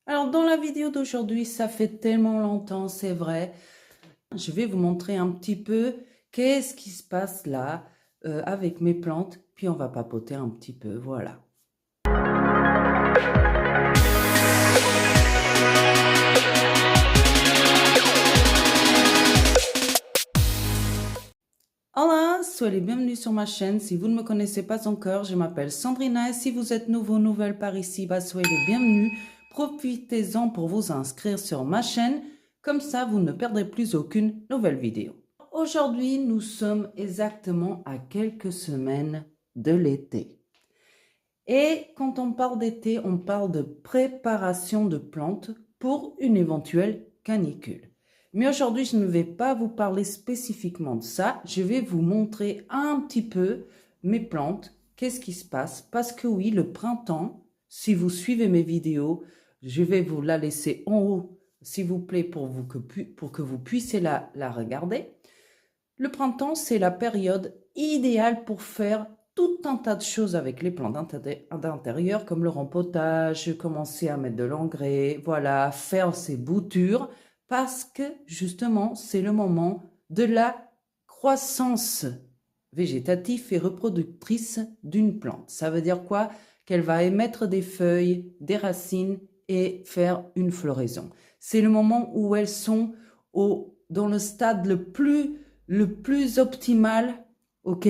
Alors, dans la vidéo d'aujourd'hui, ça fait tellement longtemps, c'est vrai. Je vais vous montrer un petit peu qu'est-ce qui se passe là avec mes plantes. Puis on va papoter un petit peu, voilà. Hola, soyez les bienvenus sur ma chaîne. Si vous ne me connaissez pas encore, je m'appelle Sandrina. Et si vous êtes nouveau, nouvelle par ici, soyez les bienvenus. Profitez-en pour vous inscrire sur ma chaîne. Comme ça, vous ne perdrez plus aucune nouvelle vidéo. Aujourd'hui, nous sommes exactement à quelques semaines de l'été. Et quand on parle d'été, on parle de préparation de plantes pour une éventuelle canicule. Mais aujourd'hui, je ne vais pas vous parler spécifiquement de ça. Je vais vous montrer un petit peu mes plantes, qu'est-ce qui se passe. Parce que oui, le printemps, si vous suivez mes vidéos, je vais vous la laisser en haut, s'il vous plaît, pour que vous puissiez la regarder. Le printemps, c'est la période idéale pour faire tout un tas de choses avec les plantes d'intérieur, comme le rempotage, commencer à mettre de l'engrais, voilà, faire ses boutures, parce que justement, c'est le moment de la croissance végétative et reproductrice d'une plante. Ça veut dire quoi? Qu'elle va émettre des feuilles, des racines et faire une floraison. C'est le moment où elles sont dans le stade le plus optimal, ok,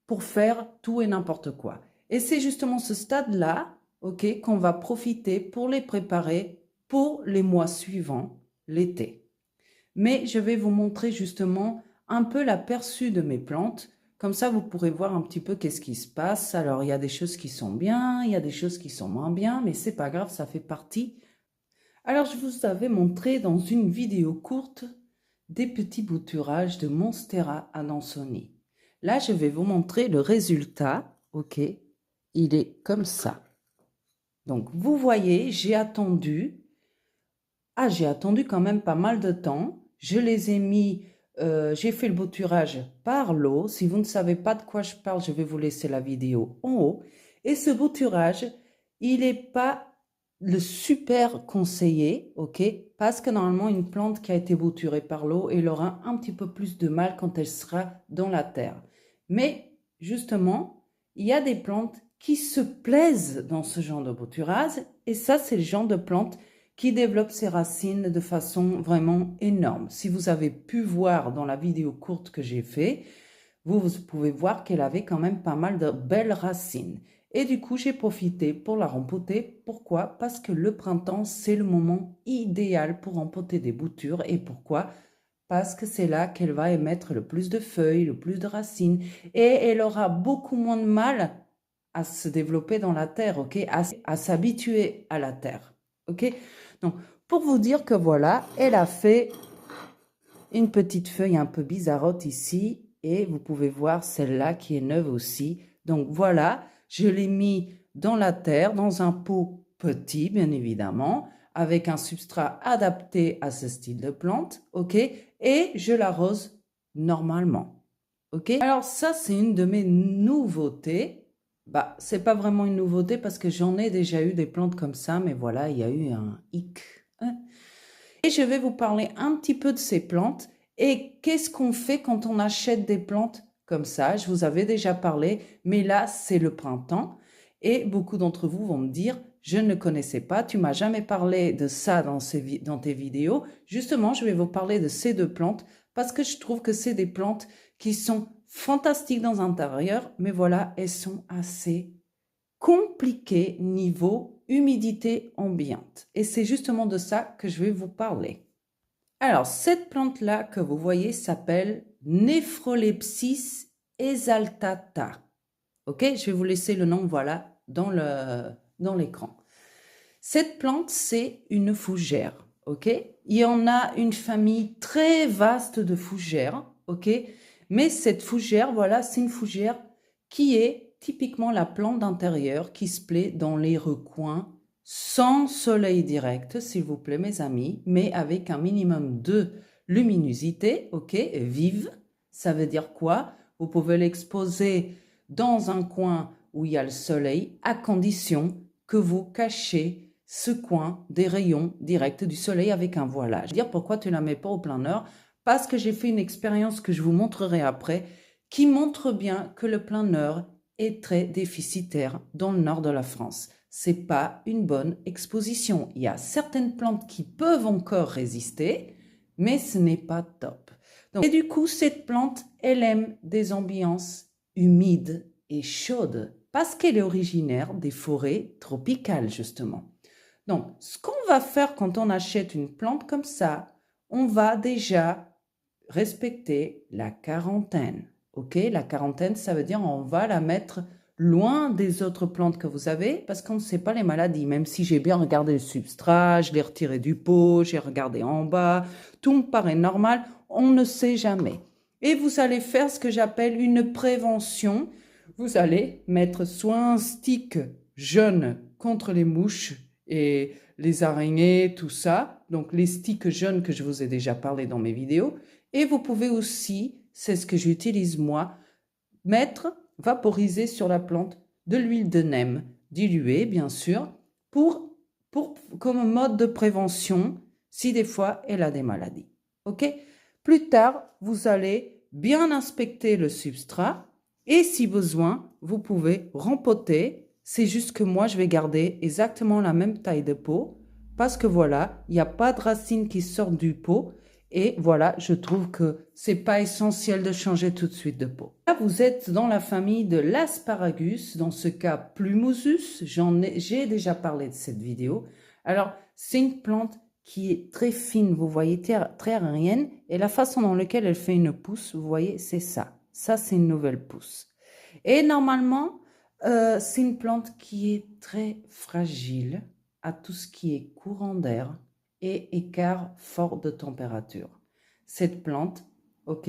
pour faire tout et n'importe quoi. Et c'est justement ce stade-là, ok, qu'on va profiter pour les préparer pour les mois suivants, l'été. Mais je vais vous montrer justement un peu l'aperçu de mes plantes. Comme ça, vous pourrez voir un petit peu qu'est-ce qui se passe. Alors, il y a des choses qui sont bien, il y a des choses qui sont moins bien, mais c'est pas grave, ça fait partie. Alors, je vous avais montré dans une vidéo courte des petits bouturages de Monstera adansonii. Là, je vais vous montrer le résultat. Ok, il est comme ça. Donc, vous voyez, j'ai attendu quand même pas mal de temps. Je les ai mis, j'ai fait le bouturage par l'eau. Si vous ne savez pas de quoi je parle, je vais vous laisser la vidéo en haut. Et ce bouturage, il n'est pas le super conseillé, ok? Parce que normalement, une plante qui a été bouturée par l'eau, elle aura un petit peu plus de mal quand elle sera dans la terre. Mais justement, il y a des plantes qui se plaisent dans ce genre de bouturage. Et ça, c'est le genre de plante qui développe ses racines de façon vraiment énorme. Si vous avez pu voir dans la vidéo courte que j'ai fait, vous pouvez voir qu'elle avait quand même pas mal de belles racines. Et du coup, j'ai profité pour la rempoter. Pourquoi? Parce que le printemps, c'est le moment idéal pour rempoter des boutures. Et pourquoi? Parce que c'est là qu'elle va émettre le plus de feuilles, le plus de racines. Et elle aura beaucoup moins de mal à se développer dans la terre, ok? À s'habituer à la terre, ok? Donc, pour vous dire que voilà, elle a fait une petite feuille un peu bizarrote ici. Et vous pouvez voir celle-là qui est neuve aussi. Donc voilà, je l'ai mis dans la terre, dans un pot petit, bien évidemment, avec un substrat adapté à ce style de plante, ok? Et je l'arrose normalement, ok? Alors ça, c'est une de mes nouveautés. C'est pas vraiment une nouveauté parce que j'en ai déjà eu des plantes comme ça, mais voilà, il y a eu un hic. Et je vais vous parler un petit peu de ces plantes et qu'est-ce qu'on fait quand on achète des plantes comme ça. Je vous avais déjà parlé, mais là, c'est le printemps. Et beaucoup d'entre vous vont me dire, je ne connaissais pas, tu m'as jamais parlé de ça dans tes vidéos. Justement, je vais vous parler de ces deux plantes parce que je trouve que c'est des plantes qui sont fantastiques dans l'intérieur, mais voilà, elles sont assez compliquées niveau humidité ambiante. Et c'est justement de ça que je vais vous parler. Alors, cette plante-là que vous voyez s'appelle Nephrolepsis exaltata. Ok, je vais vous laisser le nom, voilà, dans l'écran. Cette plante, c'est une fougère, ok? Il y en a une famille très vaste de fougères, ok? Mais cette fougère, voilà, c'est une fougère qui est typiquement la plante d'intérieur qui se plaît dans les recoins sans soleil direct, s'il vous plaît, mes amis, mais avec un minimum de luminosité, ok, vive. Ça veut dire quoi? Vous pouvez l'exposer dans un coin où il y a le soleil, à condition que vous cachez ce coin des rayons directs du soleil avec un voilage. Dire pourquoi tu ne la mets pas au plein nord? Parce que j'ai fait une expérience que je vous montrerai après qui montre bien que le plein nord est très déficitaire dans le nord de la France. C'est pas une bonne exposition. Il y a certaines plantes qui peuvent encore résister, mais ce n'est pas top. Donc, et du coup, cette plante, elle aime des ambiances humides et chaudes parce qu'elle est originaire des forêts tropicales, justement. Donc, ce qu'on va faire quand on achète une plante comme ça, on va déjà respecter la quarantaine. Ok, la quarantaine, ça veut dire on va la mettre loin des autres plantes que vous avez parce qu'on ne sait pas les maladies. Même si j'ai bien regardé le substrat, je l'ai retiré du pot, j'ai regardé en bas, tout me paraît normal, on ne sait jamais. Et vous allez faire ce que j'appelle une prévention. Vous allez mettre soit un stick jaune contre les mouches et les araignées, tout ça. Donc les sticks jaunes que je vous ai déjà parlé dans mes vidéos. Et vous pouvez aussi, c'est ce que j'utilise moi, vaporiser sur la plante de l'huile de neem, diluée bien sûr, comme mode de prévention si des fois elle a des maladies. Ok? Plus tard, vous allez bien inspecter le substrat et si besoin, vous pouvez rempoter. C'est juste que moi, je vais garder exactement la même taille de pot parce que voilà, il n'y a pas de racines qui sortent du pot. Et voilà, je trouve que c'est pas essentiel de changer tout de suite de pot. Là, vous êtes dans la famille de l'asparagus, dans ce cas Plumosus. J'ai déjà parlé de cette vidéo. Alors, c'est une plante qui est très fine, vous voyez, très aérienne. Et la façon dans laquelle elle fait une pousse, vous voyez, c'est ça. Ça, c'est une nouvelle pousse. Et normalement, c'est une plante qui est très fragile à tout ce qui est courant d'air et écart fort de température. Cette plante, ok,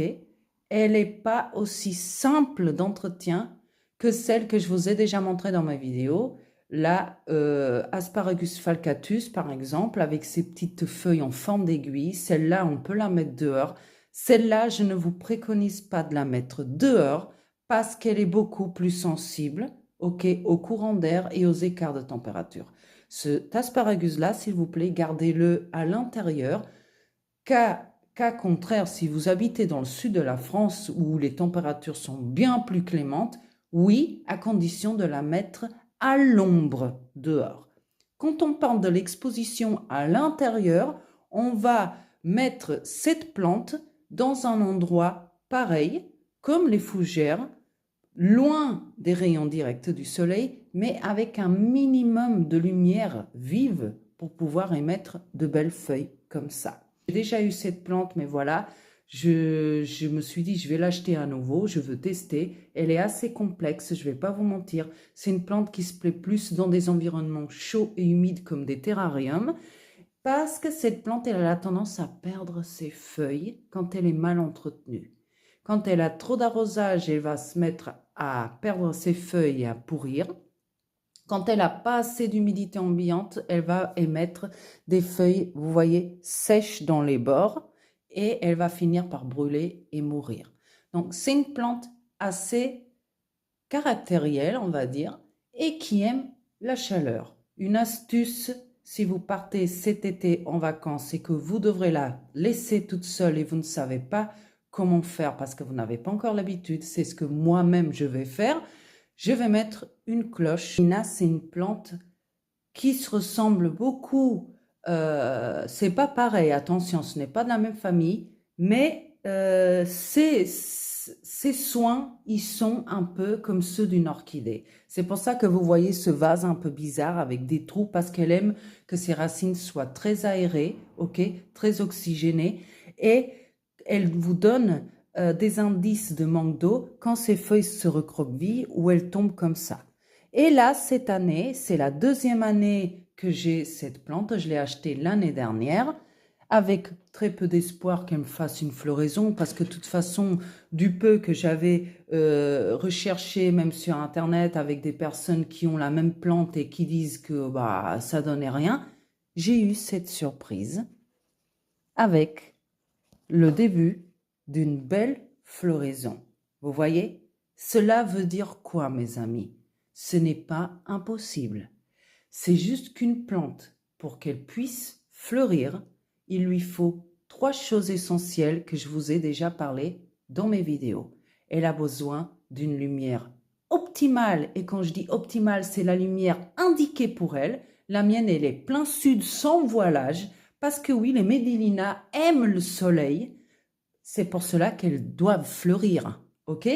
elle n'est pas aussi simple d'entretien que celle que je vous ai déjà montrée dans ma vidéo. La Asparagus falcatus, par exemple, avec ses petites feuilles en forme d'aiguille, celle-là, on peut la mettre dehors. Celle-là, je ne vous préconise pas de la mettre dehors parce qu'elle est beaucoup plus sensible, ok, au courant d'air et aux écarts de température. Cet asparagus-là, s'il vous plaît, gardez-le à l'intérieur. Cas contraire, si vous habitez dans le sud de la France où les températures sont bien plus clémentes, oui, à condition de la mettre à l'ombre dehors. Quand on parle de l'exposition à l'intérieur, on va mettre cette plante dans un endroit pareil, comme les fougères, loin des rayons directs du soleil, mais avec un minimum de lumière vive pour pouvoir émettre de belles feuilles comme ça. J'ai déjà eu cette plante, mais voilà, je me suis dit, je vais l'acheter à nouveau, je veux tester. Elle est assez complexe, je ne vais pas vous mentir. C'est une plante qui se plaît plus dans des environnements chauds et humides comme des terrariums, parce que cette plante, elle a tendance à perdre ses feuilles quand elle est mal entretenue. Quand elle a trop d'arrosage, elle va se mettre à perdre ses feuilles et à pourrir. Quand elle n'a pas assez d'humidité ambiante, elle va émettre des feuilles, vous voyez, sèches dans les bords et elle va finir par brûler et mourir. Donc, c'est une plante assez caractérielle, on va dire, et qui aime la chaleur. Une astuce, si vous partez cet été en vacances et que vous devrez la laisser toute seule et vous ne savez pas comment faire parce que vous n'avez pas encore l'habitude, c'est ce que moi-même je vais faire. Je vais mettre une cloche. Nina, c'est une plante qui se ressemble beaucoup. C'est pas pareil, attention, ce n'est pas de la même famille, mais ses soins, ils sont un peu comme ceux d'une orchidée. C'est pour ça que vous voyez ce vase un peu bizarre avec des trous parce qu'elle aime que ses racines soient très aérées, ok, très oxygénées, et elle vous donne des indices de manque d'eau quand ses feuilles se recroquevillent ou elles tombent comme ça. Et là, cette année, c'est la deuxième année que j'ai cette plante. Je l'ai achetée l'année dernière avec très peu d'espoir qu'elle me fasse une floraison parce que de toute façon, du peu que j'avais recherché même sur Internet avec des personnes qui ont la même plante et qui disent que bah, ça donnait rien, j'ai eu cette surprise avec le début d'une belle floraison. Vous voyez? Cela veut dire quoi, mes amis? Ce n'est pas impossible. C'est juste qu'une plante pour qu'elle puisse fleurir, il lui faut 3 choses essentielles que je vous ai déjà parlé dans mes vidéos. Elle a besoin d'une lumière optimale, et quand je dis optimale, c'est la lumière indiquée pour elle. La mienne, elle est plein sud sans voilage, parce que oui, les Medillinas aiment le soleil. C'est pour cela qu'elles doivent fleurir, ok?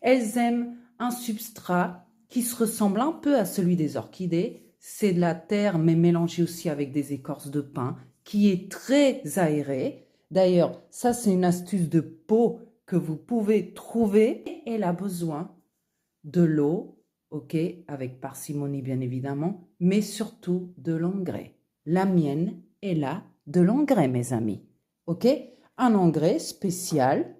Elles aiment un substrat qui se ressemble un peu à celui des orchidées. C'est de la terre, mais mélangée aussi avec des écorces de pin, qui est très aérée. D'ailleurs, ça, c'est une astuce de pot que vous pouvez trouver. Elle a besoin de l'eau, ok, avec parcimonie bien évidemment, mais surtout de l'engrais. La mienne, elle a de l'engrais, mes amis, ok? Un engrais spécial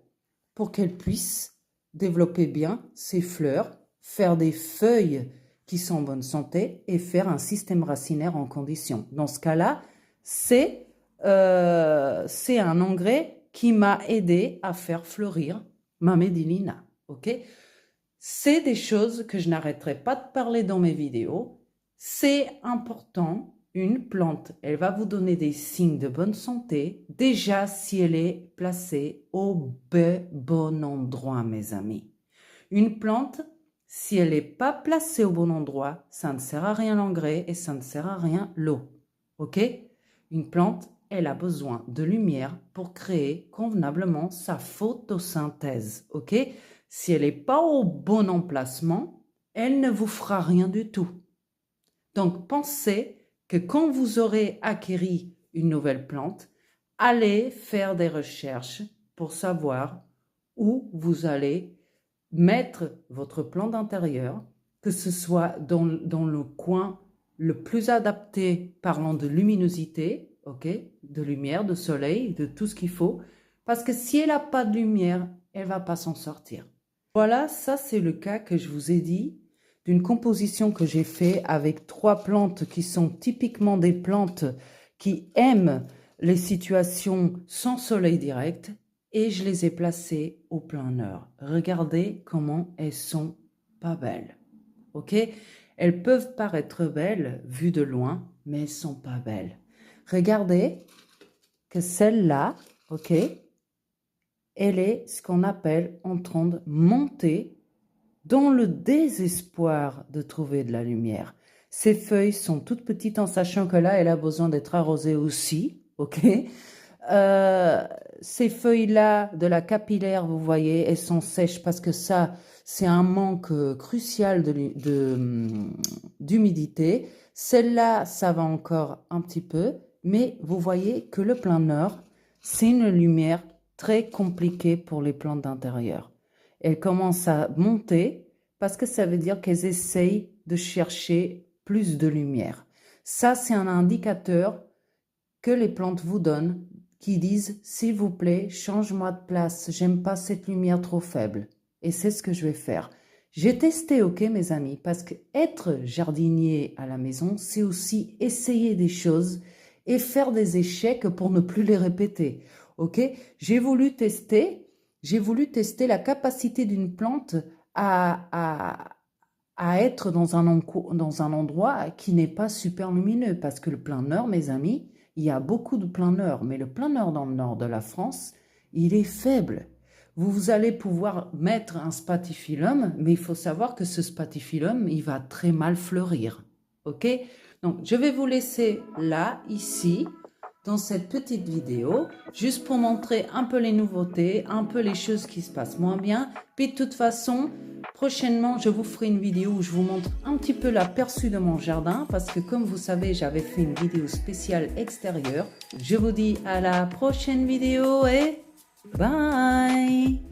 pour qu'elle puisse développer bien ses fleurs, faire des feuilles qui sont en bonne santé et faire un système racinaire en condition. Dans ce cas-là, c'est un engrais qui m'a aidé à faire fleurir ma Medillina, ok? C'est des choses que je n'arrêterai pas de parler dans mes vidéos. C'est important. Une plante, elle va vous donner des signes de bonne santé, déjà si elle est placée au bon endroit, mes amis. Une plante, si elle n'est pas placée au bon endroit, ça ne sert à rien l'engrais et ça ne sert à rien l'eau. Ok? Une plante, elle a besoin de lumière pour créer convenablement sa photosynthèse. Ok? Si elle n'est pas au bon emplacement, elle ne vous fera rien du tout. Donc, pensez que quand vous aurez acquéri une nouvelle plante, allez faire des recherches pour savoir où vous allez mettre votre plante d'intérieur, que ce soit dans le coin le plus adapté, parlant de luminosité, ok, de lumière, de soleil, de tout ce qu'il faut, parce que si elle n'a pas de lumière, elle ne va pas s'en sortir. Voilà, ça c'est le cas que je vous ai dit, d'une composition que j'ai fait avec 3 plantes qui sont typiquement des plantes qui aiment les situations sans soleil direct, et je les ai placées au plein heure. Regardez comment elles sont pas belles, ok? Elles peuvent paraître belles vues de loin, mais elles sont pas belles. Regardez que celle-là, ok, elle est ce qu'on appelle en train de monter dans le désespoir de trouver de la lumière. Ses feuilles sont toutes petites en sachant que là, elle a besoin d'être arrosée aussi, ok? Ces feuilles-là de la capillaire, vous voyez, elles sont sèches parce que ça, c'est un manque crucial d'humidité. Celle-là, ça va encore un petit peu, mais vous voyez que le plein nord, c'est une lumière très compliquée pour les plantes d'intérieur. Elles commencent à monter parce que ça veut dire qu'elles essayent de chercher plus de lumière. Ça, c'est un indicateur que les plantes vous donnent qui disent « S'il vous plaît, change-moi de place, j'aime pas cette lumière trop faible. » Et c'est ce que je vais faire. J'ai testé, ok mes amis, parce que être jardinier à la maison, c'est aussi essayer des choses et faire des échecs pour ne plus les répéter. Ok, j'ai voulu tester la capacité d'une plante à être dans un endroit qui n'est pas super lumineux. Parce que le plein nord, mes amis, il y a beaucoup de plein nord. Mais le plein nord dans le nord de la France, il est faible. Vous allez pouvoir mettre un spathiphyllum, mais il faut savoir que ce spathiphyllum, il va très mal fleurir. Ok? Donc, je vais vous laisser là, ici, dans cette petite vidéo, juste pour montrer un peu les nouveautés, un peu les choses qui se passent moins bien. Puis de toute façon, prochainement, je vous ferai une vidéo où je vous montre un petit peu l'aperçu de mon jardin, parce que comme vous savez, j'avais fait une vidéo spéciale extérieure. Je vous dis à la prochaine vidéo et bye!